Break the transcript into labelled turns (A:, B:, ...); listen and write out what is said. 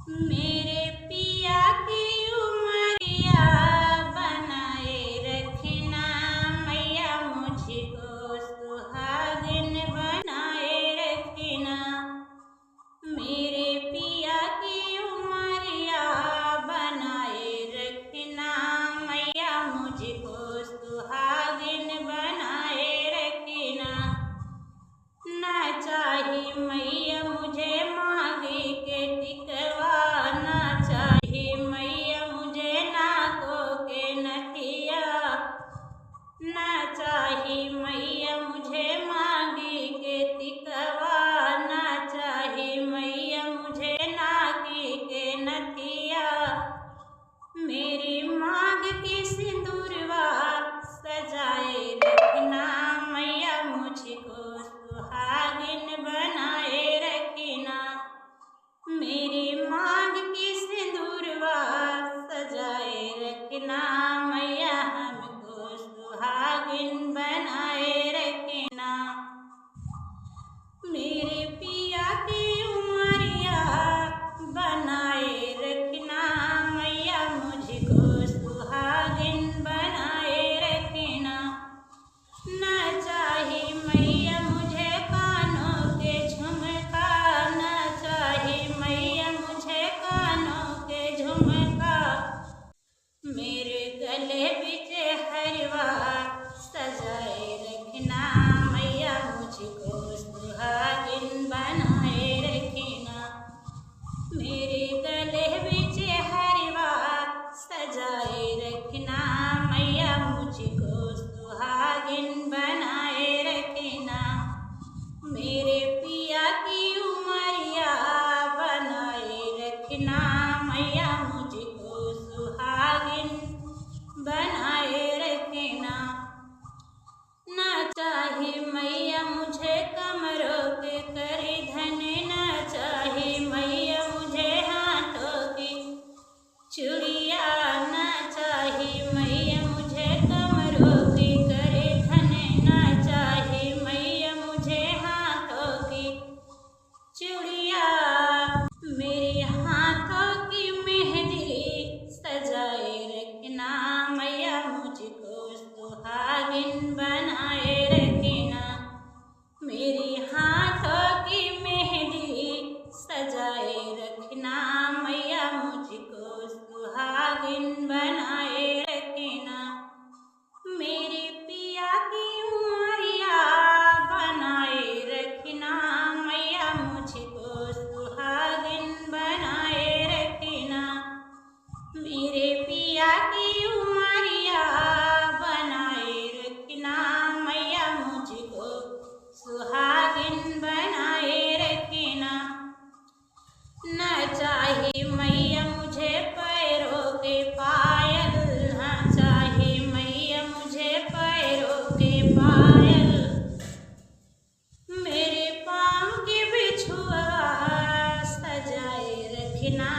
A: मेरे पिया की उमरिया बनाए रखना मैया, मुझको सुहागिन बनाए रखना। मेरे पिया की उमरिया बनाए रखना मैया, मुझको सुहागिन बनाए रखना। ना चाही मैया मुझे मांगी के टिकवा, ना चाही मैया मुझे नाकों के नथिया, ना चाही मैया मुझे मांगी के टिकवा, ना चाही मैया मुझे नाकी के नथिया। मेरी मांग की सिंदूरवा सजाए रखना मैया, मुझको सुहागिन बनाए रखना। मेरी मांग की सिंदूरवा सजाए रखना मैया, हमको सुहागिन बनाए रखना। मेरे पिया की उमरिया बनाए रखना मैया, मुझको सुहागिन बनाए रखना। ना चाही मैया मुझे कानों के झुमका, ना चाही मैया मुझे कानों के झुमका। मेरे गले बिच हरवा सजाए रखना मैया, मुझको सुहागिन बनाए रखना। मेरे गले बिच हरवा सजाए रखना मैया, मुझको सुहागिन बनाए रखना। मेरे पिया की उमरिया बनाए रखना मैया, मुझको सुहागिन बनाए रखना। ना चाही मैया मुझे कमरों के करधन, ना चाही मैया मुझे हाथों की चूड़िया, ना चाही मैया मुझे कमरों की करधन, ना चाही मैया मुझे हाथों की चूड़िया। मेरे हाथों की मेहंदी सजाए रखना मैया, मुझको सुहागिन बनाए रखना। मेरी हाथों की मेहंदी सजाए रखना मैया, मुझको सुहागिन बनाए रखना। मेरे पिया की उमरिया बनाए रखना मैया, मुझको सुहागिन बनाए रखना। मेरे पिया की उमरिया बनाए रखना मैया, मुझको सुहागिन बनाए रखना। ना चाही मैया मुझे पैरों के पायल, ना चाही मैया मुझे पैरों के पायल। मेरे पाँव के बिछुआ सजाए रखना